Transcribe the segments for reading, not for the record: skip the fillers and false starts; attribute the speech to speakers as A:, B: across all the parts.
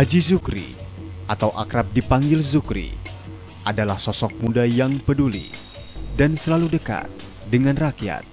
A: Haji Zukri, atau akrab dipanggil Zukri, adalah sosok muda yang peduli dan selalu dekat dengan rakyat.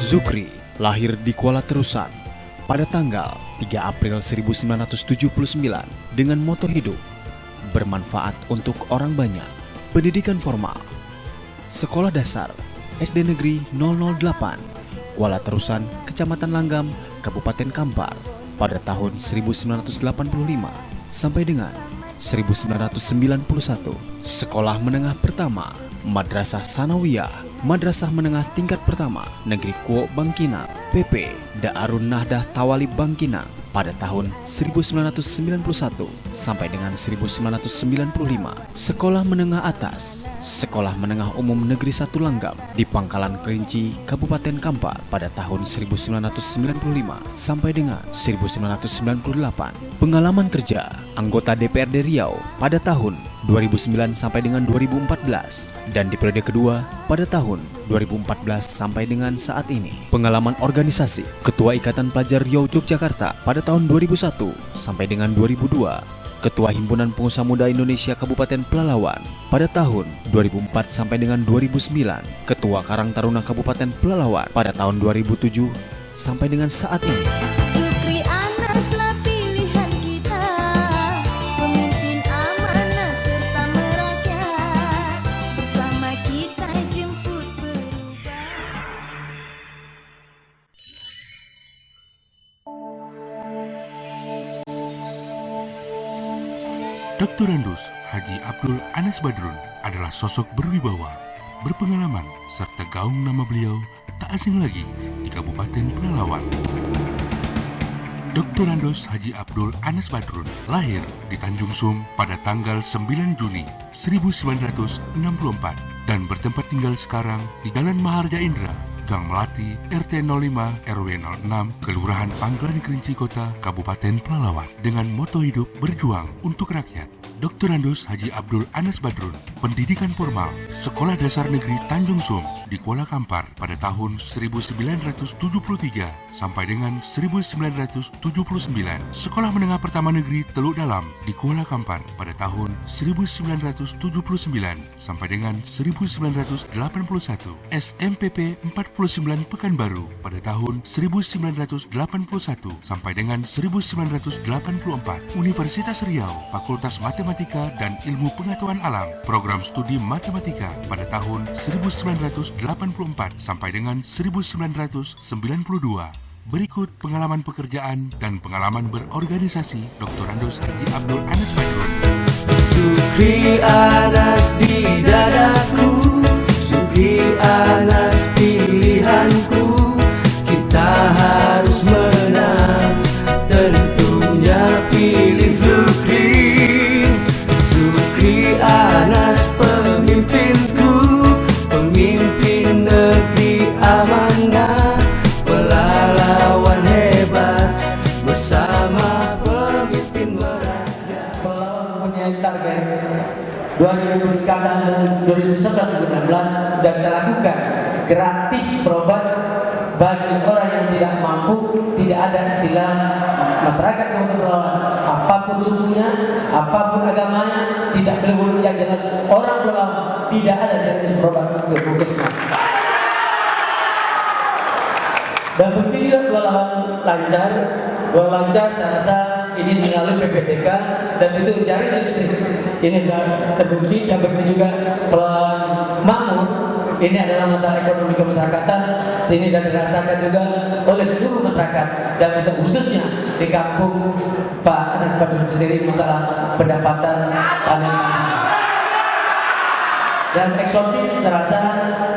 A: Zukri lahir di Kuala Terusan pada tanggal 3 April 1979 dengan moto hidup, bermanfaat untuk orang banyak, pendidikan formal, sekolah dasar, SD Negeri 008, Kuala Terusan, Kecamatan Langgam, Kabupaten Kampar, pada tahun 1985 sampai dengan 1991. Sekolah menengah pertama, Madrasah Sanawiyah, Madrasah menengah tingkat pertama, Negeri Kuok Bangkinang, PP Daarun Nahdah Tawalib Bangkinang, pada tahun 1991 sampai dengan 1995. Sekolah menengah atas, Sekolah Menengah Umum Negeri 1 Langgam di Pangkalan Kerinci, Kabupaten Kampar, pada tahun 1995 sampai dengan 1998. Pengalaman kerja anggota DPRD Riau pada tahun 2009 sampai dengan 2014, dan di periode kedua pada tahun 2014 sampai dengan saat ini. Pengalaman organisasi Ketua Ikatan Pelajar Riau Yogyakarta pada tahun 2001 sampai dengan 2002, Ketua Himpunan Pengusaha Muda Indonesia Kabupaten Pelalawan pada tahun 2004 sampai dengan 2009, Ketua Karang Taruna Kabupaten Pelalawan pada tahun 2007 sampai dengan saat ini.
B: Zukri Anaslah pilihan kita, pemimpin amanah serta merakyat, bersama kita jemput perubahan.
C: Dr. Andus Haji Abdul Anas Badrun adalah sosok berwibawa, berpengalaman, serta gaung nama beliau tak asing lagi di Kabupaten Pelalawan. Dr. Andus Haji Abdul Anas Badrun lahir di Tanjung Sum pada tanggal 9 Juni 1964 dan bertempat tinggal sekarang di Jalan Maharja Indra, Gang Melati, RT 05 RW 06, Kelurahan Pangkalan Kerinci Kota, Kabupaten Pelalawan, dengan moto hidup berjuang untuk rakyat. Dr. Andus Haji Abdul Anas Badrun, pendidikan formal, Sekolah Dasar Negeri Tanjung Sum di Kuala Kampar pada tahun 1973 sampai dengan 1979. Sekolah Menengah Pertama Negeri Teluk Dalam di Kuala Kampar pada tahun 1979 sampai dengan 1981. SMPP 49 Pekanbaru pada tahun 1981 sampai dengan 1984. Universitas Riau, Fakultas Matematika dan Ilmu Pengetahuan Alam, program studi matematika pada tahun 1984 sampai dengan 1992. Berikut pengalaman pekerjaan dan pengalaman berorganisasi Dr. Andus Haji Abdul Anas Badrun.
D: Zukri Anas di dadaku, Zukri Anas pilihanku. Kita harus menang, tentunya pilih Zukri. Zukri Anas pemimpinku, pemimpin negeri amanah, Pelalawan hebat bersama pemimpin merakyat.
E: Pelalawan punya target 2000 peningkatan dan 2011-2016 dan kita lakukan gratis berobat bagi orang yang tidak mampu. Tidak ada istilah masyarakat Kota Pelalawan, apapun sukunya, apapun agamanya, tidak boleh yang jelas orang Pelalawan tidak ada yang bisa berobat ke puskesmas. Dan begitu juga Pelalawan lancar, saya rasa ini melalui PPDK dan itu jaring listrik. Ini sudah terbukti dan begitu juga Pelalawan makmur. Ini adalah masalah ekonomi kemasyarakatan sini dan dirasakan juga oleh seluruh masyarakat dan khususnya di kampung Pak Anas Badrun sendiri masalah pendapatan panen. Dan eksotis saya rasa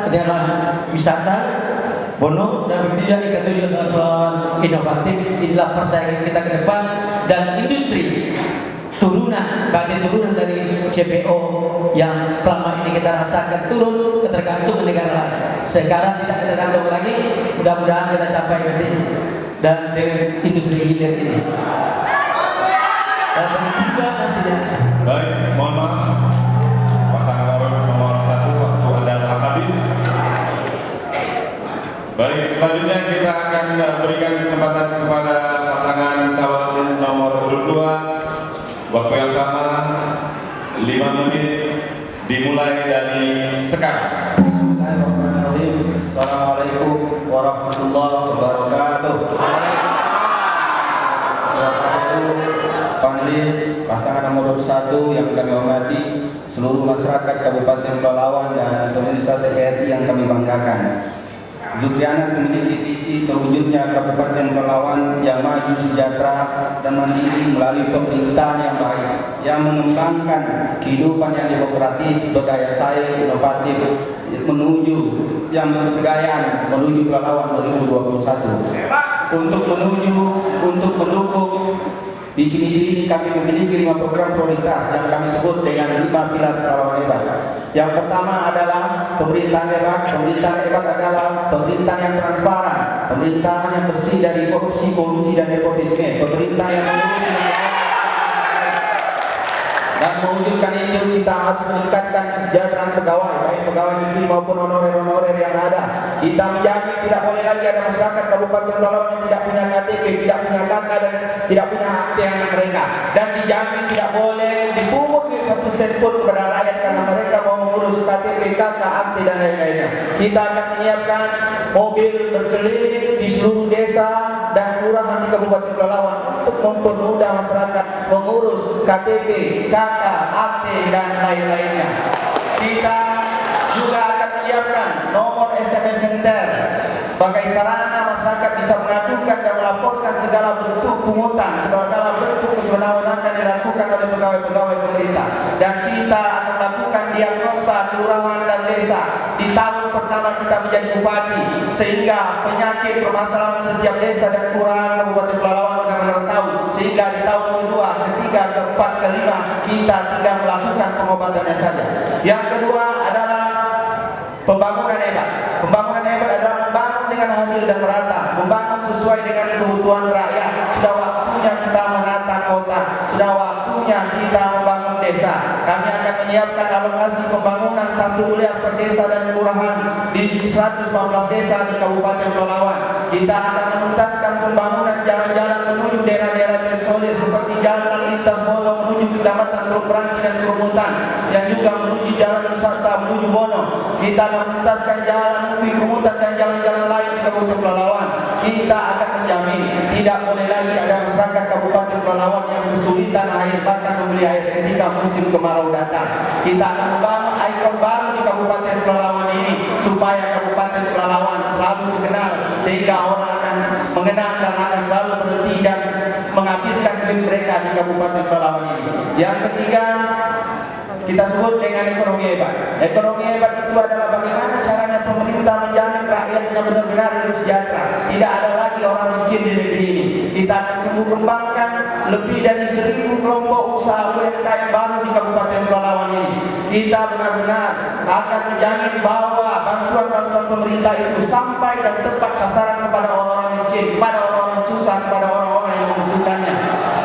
E: ini adalah wisata Bono dan begitu juga dikatakan adalah Pelalawan inovatif. Inilah persaingan kita ke depan dan industri turunan dari CPO yang selama ini kita rasakan turun ketergantungan negara lain. Sekarang tidak tergantung lagi, mudah-mudahan kita capai nanti dan dengan industri hilir ini. Dan begitu juga nantinya.
F: Baik, mohon maaf. Pasangan nomor 1 waktu Anda telah habis. Baik, selanjutnya kita akan berikan kesempatan kepada pasangan calon nomor urut 2. Waktu yang sama 5 menit dimulai dari sekarang.
G: Bismillahirrahmanirrahim. Assalamualaikum warahmatullahi wabarakatuh. Panelis pasangan nomor 1 yang kami hormati, seluruh masyarakat Kabupaten Pelalawan dan pemirsa TVRI yang kami banggakan. Zukri Anas memiliki visi terwujudnya Kabupaten Pelalawan yang maju, sejahtera dan mandiri melalui pemerintahan yang baik, yang mengembangkan kehidupan yang demokratis, berdaya saing, inovatif, menuju yang berbudaya menuju Pelalawan 2021. Untuk mendukung visi misi ini kami memiliki 5 program prioritas yang kami sebut dengan 5 pilar Pelalawan hebat. Yang pertama adalah pemerintahan hebat. Pemerintahan hebat adalah pemerintahan yang transparan, pemerintahan yang bersih dari korupsi, kolusi dan nepotisme, pemerintahan yang mengurus dan mewujudkan itu kita harus meningkatkan kesejahteraan pegawai, baik pegawai negeri maupun honorer-honorer yang ada. Kita menjamin tidak boleh lagi ada masyarakat Kabupaten Pelalawan yang tidak punya KTP, tidak punya KK dan tidak punya akte anak mereka. Dan dijamin tidak boleh dipungut duit 1 sen pun kepada rakyat karena mereka mau mengurus KTP, KK, akte dan lain-lainnya. Kita akan menyiapkan mobil berkeliling di seluruh desa dan kelurahan di Kabupaten Pelalawan untuk mempermudah masyarakat mengurus KTP, KK, akte dan lain-lainnya. Kita juga akan menyiapkan nomor SMS Center sebagai sarana masyarakat bisa mengadukan dan melaporkan segala bentuk pungutan, segala bentuk kesewenang-wenangan yang dilakukan oleh pegawai-pegawai pemerintah. Dan kita akan melakukan diagnosa kelurahan dan desa di tahun pertama kita menjadi bupati, sehingga penyakit permasalahan setiap desa dan kelurahan Kabupaten Pelalawan benar-benar tahu, sehingga di tahun kedua, ketiga, keempat, kelima kita tinggal melakukan pengobatannya saja. Yang kedua adalah pembangunan hebat. Pembangunan hebat adalah membangun dengan adil dan merata, membangun sesuai dengan kebutuhan rakyat. Sudah waktunya kita menata kota, sudah waktunya kita membangun desa. Kami akan menyiapkan alokasi pembangunan 1 miliar per desa dan kelurahan di 114 desa di Kabupaten Pelalawan. Kita akan menuntaskan pembangunan jalan-jalan menuju daerah-daerah terisolir seperti jalan lintas Bono menuju Kecamatan Teluk Beranti dan Kerumutan, yang juga menuju jalan wisata menuju Bono. Kita akan menuntaskan jalan Upi, Kerumutan dan jalan-jalan lain di Kabupaten Pelalawan. Kita akan menjamin tidak boleh lagi ada masyarakat Kabupaten Pelalawan yang kesulitan air, bahkan membeli air ketika musim kemarau datang. Kita akan membangun ikon baru di Kabupaten Pelalawan ini supaya Kabupaten Pelalawan selalu dikenal, sehingga orang akan mengenang dan akan selalu berhenti dan menghabiskan duit mereka di Kabupaten Pelalawan ini. Yang ketiga, kita sebut dengan ekonomi hebat. Ekonomi hebat itu adalah bagaimana caranya pemerintah menjamin rakyatnya benar-benar hidup sejahtera. Tidak ada lagi orang miskin di negeri ini. Kita akan tumbuh kembangkan lebih dari 1000 kelompok usaha UMKM baru di Kabupaten Pelalawan ini. Kita benar-benar akan menjamin bahwa bantuan-bantuan pemerintah itu sampai dan tepat sasaran kepada orang-orang miskin, kepada orang-orang susah, kepada orang-orang yang membutuhkannya.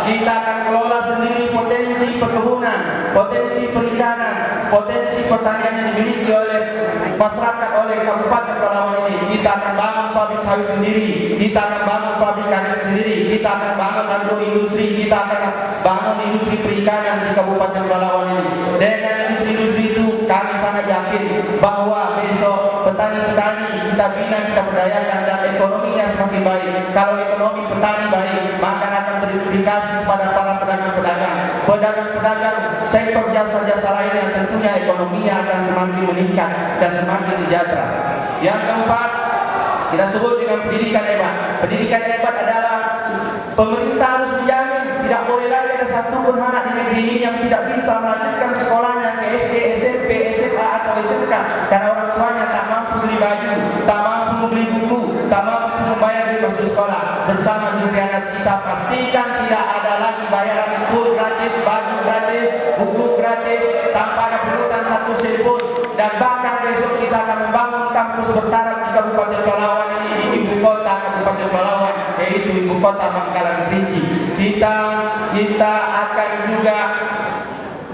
G: Kita akan kelola sendiri potensi perkebunan, potensi perikanan, potensi pertanian yang dimiliki oleh masyarakat, oleh Kabupaten Pelalawan ini. Kita akan bangun pabrik sawit sendiri, kita akan bangun pabrik karet sendiri, kita akan bangun agroindustri, kita akan bangun industri perikanan di Kabupaten Pelalawan ini. Dengan industri-industri itu kami sangat yakin bahwa besok petani-petani kita bina, kita berdayakan dan ekonominya semakin baik. Kalau ekonomi petani baik, maka akan berimplikasi kepada para pedagang-pedagang, pedagang-pedagang sektor jasa-jasa lainnya, tentunya ekonominya akan semakin meningkat dan semakin sejahtera. Yang keempat, kita sebut dengan pendidikan hebat. Pendidikan hebat adalah pemerintah harus menjamin tidak boleh lagi ada satupun anak di negeri ini yang tidak bisa melanjutkan sekolahnya ke SD, SMP, SMA atau SMK karena orang tuanya tak mampu beli baju, tak mampu membeli buku, tak mampu membayar biaya masuk sekolah. Bersama Zukri Anas kita pastikan tidak ada lagi bayaran buku gratis, baju gratis, buku gratis tanpa ada pungutan 1 sen pun. Dan bahkan besok kita akan membangun kampus bertaraf di Kabupaten Pelalawan ini di ibu kota Kabupaten Pelalawan, yaitu ibu kota Bangkalan Kerinci. Kita akan juga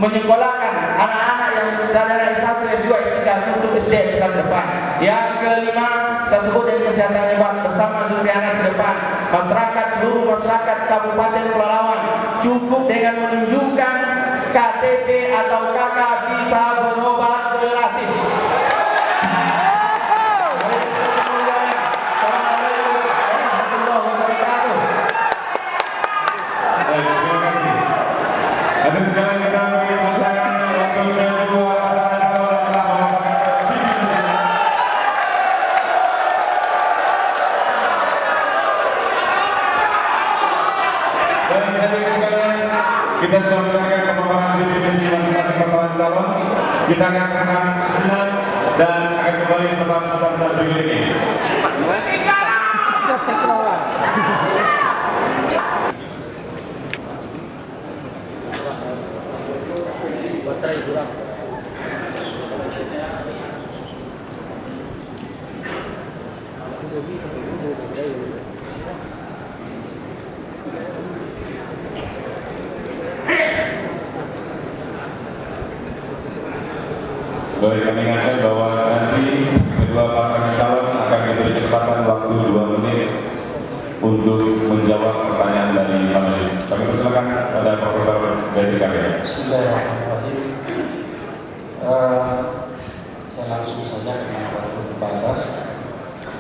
G: menyekolahkan anak-anak yang sarjana S1, S2, S3 untuk SDM kita ke depan. Yang kelima, kita sebut dengan kesehatan hebat bersama Zulkifli Anas ke depan. Masyarakat, seluruh masyarakat Kabupaten Pelalawan cukup dengan menunjukkan KTP atau KK bisa berobat gratis.
F: Hadirin sekalian, kita beri tepuk tangan untuk kedua pasangan calon yang telah memaparkan visi misinya. Dan hadirin sekalian, kita sudah mendengarkan pemaparan visi misi masing-masing pasangan calon. Kita akan rehat sejenak dan akan kembali setelah pesan-pesan berikut ini. Baik, kami ingatkan bahwa nanti kedua pasangan calon akan diberi kesempatan waktu 2 menit untuk menjawab pertanyaan dari panelis. Kami persilakan pada Profesor Betty Karya.
H: Bismillahirrahmanirrahim. Saya langsung saja karena waktu terbatas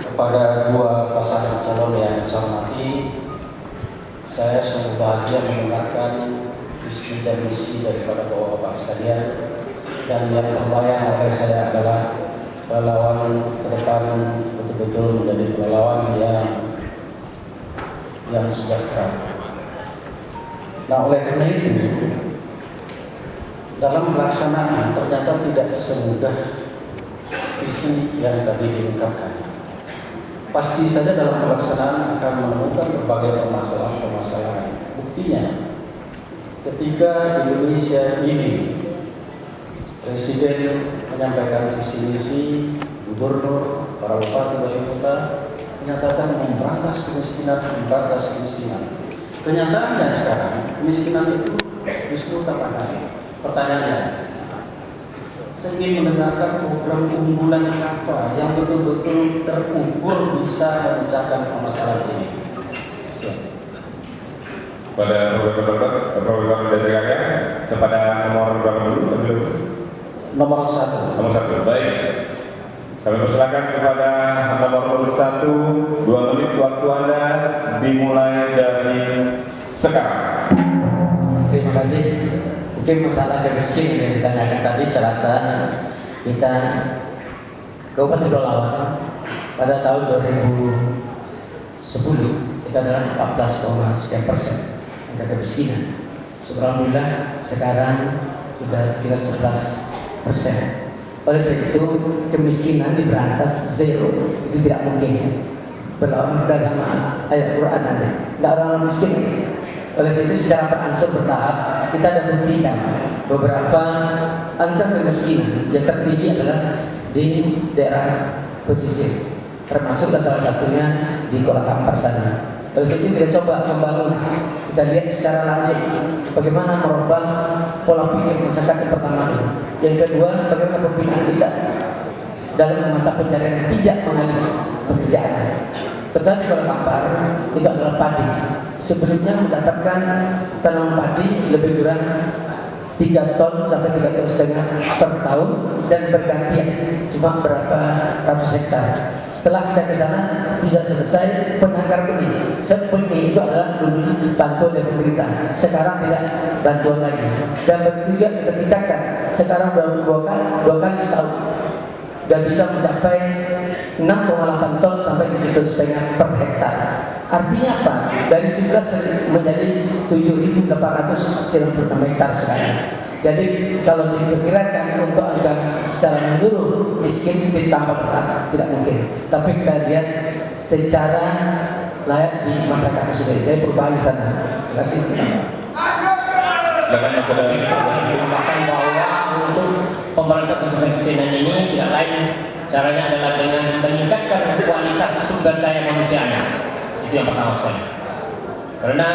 H: kepada dua pasangan calon yang saya hormati. Saya sungguh bahagia mendengarkan visi dan misi daripada bapak-bapak sekalian. Dan yang terbayang oleh saya adalah relawan ke depan betul-betul menjadi relawan yang sejahtera. Nah, oleh karena itu, dalam pelaksanaan ternyata tidak semudah visi yang tadi diungkapkan. Pasti saja dalam pelaksanaan akan menemukan berbagai permasalahan. Buktinya, ketika Indonesia ini Presiden menyampaikan visi misi, gubernur, para bupati, wali kota menyatakan memberantas kemiskinan. Kenyataannya sekarang kemiskinan itu justru tambah naik. Pertanyaannya, saya ingin mendengarkan program unggulan apa yang betul-betul terukur bisa memecahkan permasalahan ini. Sekian.
F: Pada Profesor Betty Karya, kepada nomor berapa dulu?
H: Nomor 1.
F: Nomor 1, baik. Kami persilakan kepada nomor 1, 2 menit waktu Anda dimulai dari sekarang.
E: Terima kasih. Mungkin masalah kemiskinan yang ditanyakan tadi, saya rasa kita Kabupaten Pelalawan pada tahun 2010 kita adalah 14,sekian% angka kemiskinan. Alhamdulillah sekarang sudah 11%. Oleh sebab itu kemiskinan diberantas zero itu tidak mungkin. Berlawan kita sama ayat Quran ada, tidak ada orang miskin. Oleh sebab itu secara berangsur bertahap kita ada buktikan beberapa angka kemiskinan yang tertinggi adalah di daerah pesisir, termasuk salah satunya di Kota Kampar sana. Oleh sebab itu kita coba membangun, kita lihat secara langsung bagaimana merubah pola pikir masyarakat yang pertama ini. Yang kedua, bagaimana pembinaan kita dalam mata pencarian tidak mengalami pekerjaan. Terutama di Kota Kampar itu adalah padi. Sebelumnya mendapatkan tanaman padi lebih kurang 3 ton sampai 3,5 ton per tahun dan bergantian cuma berapa ratus hektar. Setelah kita ke sana bisa selesai penangkar benih. Benih itu adalah dulu bantuan dari pemerintah. Sekarang tidak bantuan lagi. Dan begitu juga kita tingkatkan. Sekarang dua kali setahun dan bisa mencapai 6,8 ton sampai 7,5 ton per hektar. Artinya apa? Dari 17 menjadi 7.896 hektar sekarang. Jadi kalau diperkirakan untuk angka secara menyeluruh miskin ditambah berat tidak mungkin. Tapi kita lihat secara layak di masyarakat tersebut. Jadi perubahan di sana. Terima kasih.
F: Silakan Mas Saudara.
I: Mengatakan bahwa untuk pemberantasan kemiskinan ini tidak lain caranya adalah dengan meningkatkan kualitas sumber daya manusianya. Itu yang pertama sekali. Karena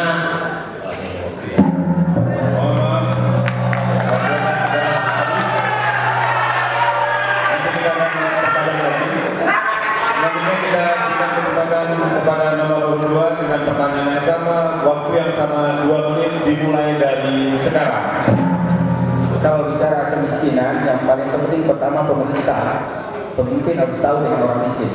F: sekarang.
G: Kalau bicara kemiskinan, yang paling penting pertama pemerintah, pemimpin harus tahu dengan orang miskin.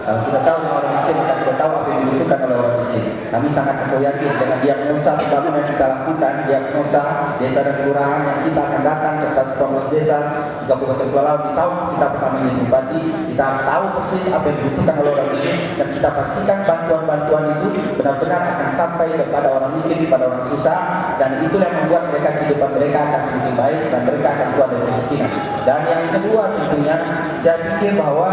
G: Kalau kita tahu dengan orang miskin, maka kita tahu apa yang dibutuhkan oleh orang miskin. Kami sangat yakin dengan diagnosa pembangunan yang kita lakukan, diagnosa desa dan kelurahan yang kita akan datang ke 114 desa di Kabupaten Pelalawan di tahun kita pertama menjadi bupati, kita tahu persis apa yang dibutuhkan oleh orang miskin dan kita pastikan bantuan-bantuan itu benar-benar akan sampai kepada orang miskin, kepada orang susah, dan itulah yang membuat mereka kehidupan mereka akan semakin baik dan mereka akan keluar dari kemiskinan. Dan yang kedua tentunya saya pikir bahwa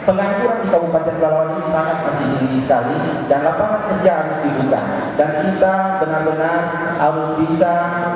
G: pengangguran di Kabupaten Pelalawan ini sangat masih tinggi sekali dan lapangan kerja harus dibuka dan kita benar-benar harus bisa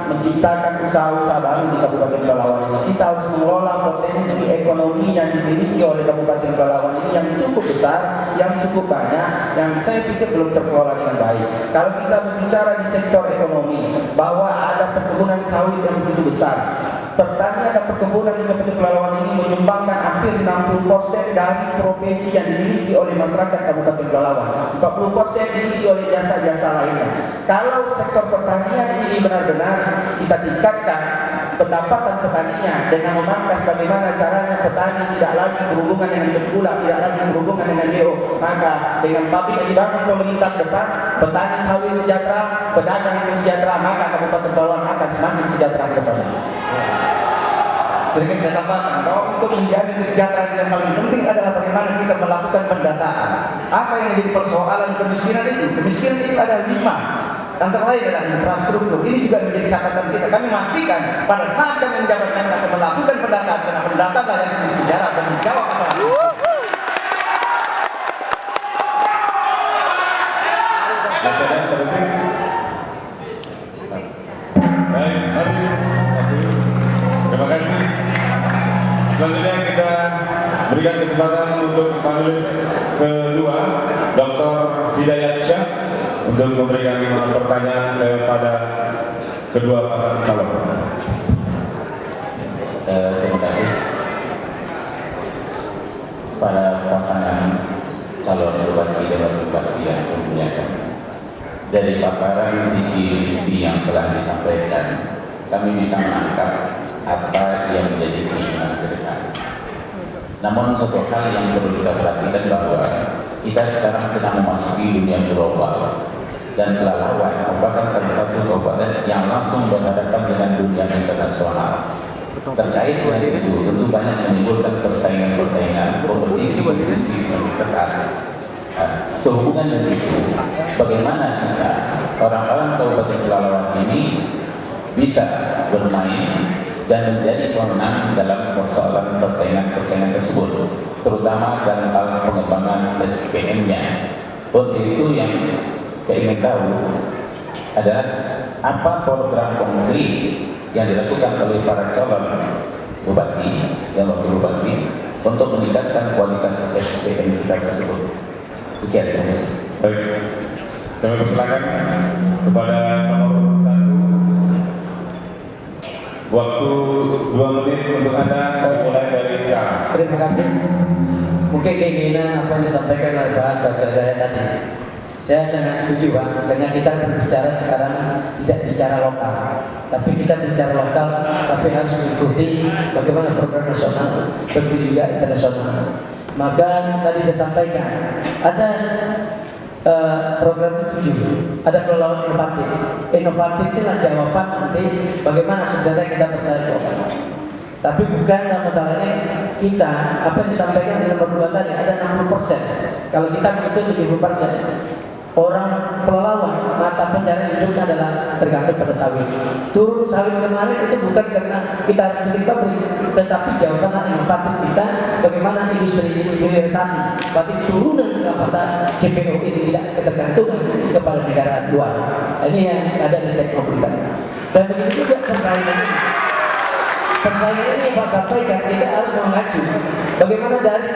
G: menciptakan usaha-usaha baru di Kabupaten Pelalawan ini. Kita harus mengelola potensi ekonomi yang dimiliki oleh Kabupaten Pelalawan ini yang cukup besar, yang cukup banyak, yang saya pikir belum terkelola dengan baik. Kalau kita berbicara di sektor ekonomi bahwa ada perkebunan sawit yang begitu besar, pertanian dan perkebunan di Kabupaten Pelalawan ini menyumbangkan hampir 60% dari profesi yang dimiliki oleh masyarakat Kabupaten Pelalawan. 40% diisi oleh jasa-jasa lainnya. Kalau sektor pertanian ini benar-benar kita tingkatkan pendapatan petaninya dengan memangkas bagaimana caranya petani tidak lagi berhubungan dengan tengkulak, tidak lagi berhubungan dengan DO, maka dengan pabrik yang dibangun pemerintah depan, petani sawit sejahtera, pedagang itu sejahtera, maka Kabupaten Pelalawan akan semakin sejahtera ke depannya.
J: Sedikit saya tambahkan bahwa untuk menjamin kesejahteraan yang paling penting adalah bagaimana kita melakukan pendataan. Apa yang menjadi persoalan kemiskinan itu? Kemiskinan itu ada 5. Antara lain adalah infrastruktur. Ini juga menjadi catatan kita. Kami memastikan pada saat kami menjabat kami akan melakukan pendataan, karena pendataan adalah yang bersejarah dan menjawab masalah.
F: Masih ada yang penting? Baik, habis. Terima kasih. Selanjutnya kita berikan kesempatan untuk panelis kedua, Dr. Hidayat Syah, untuk memberikan pertanyaan kepada kedua pasangan calon.
K: Terima kasih pada pasangan calon bupati dan wakil bupati yang dimuliakan. Dari paparan visi-visi yang telah disampaikan, kami bisa menangkap apa yang menjadi keinginan ke depan. Namun satu hal yang perlu kita perhatikan bahwa kita sekarang sedang memasuki dunia global dan Pelalawan merupakan salah satu kabupaten yang langsung berhadapan dengan dunia internasional. Terkait dengan itu tentu banyak menimbulkan persaingan-persaingan, kompetisi-kompetisi yang ketat. Sehubungan dengan itu, bagaimana kita orang-orang Kabupaten Pelalawan ini bisa bermain dan menjadi pemenang dalam persoalan persaingan tersebut, terutama dalam hal pengembangan SPM-nya. Untuk itu yang saya ingin tahu adalah apa program konkret yang dilakukan oleh para calon bupati dan wakil bupati untuk meningkatkan kualitas SPM kita tersebut. Sekian, terima kasih.
F: Baik, kami persilakan kepada nomor 1. Waktu 2 menit untuk Anda mulai dari sekarang.
E: Terima kasih. Mungkin keinginan apa yang disampaikan oleh Pak Dr. Hidayat tadi, saya sangat setuju Pak, karena kita berbicara sekarang tidak bicara lokal, tapi kita bicara lokal, tapi harus mengikuti bagaimana program nasional, begitu juga internasional. Maka tadi saya sampaikan ada program 7, ada Pelalawan inovatif. Inovatif inilah jawaban nanti bagaimana sebenarnya kita bersaing lokal. Tapi bukan masalahnya kita apa yang disampaikan di nomor 2 tadi ada 60%. Kalau kita menghitung 70%. Orang Pelalawan mata pencarian hidupnya adalah tergantung pada sawit. Turun sawit kemarin itu bukan karena kita harus bikin pabrik, tetapi jawabannya inovatif kita bagaimana industri hilirisasi. Berarti turunan ke pasar CPO ini tidak ketergantungan kepada negara luar. Ini yang ada di teknologi. Dan begitu juga persaingan ini. Persaingan ini yang Pak sampaikan kita harus mengacu bagaimana dari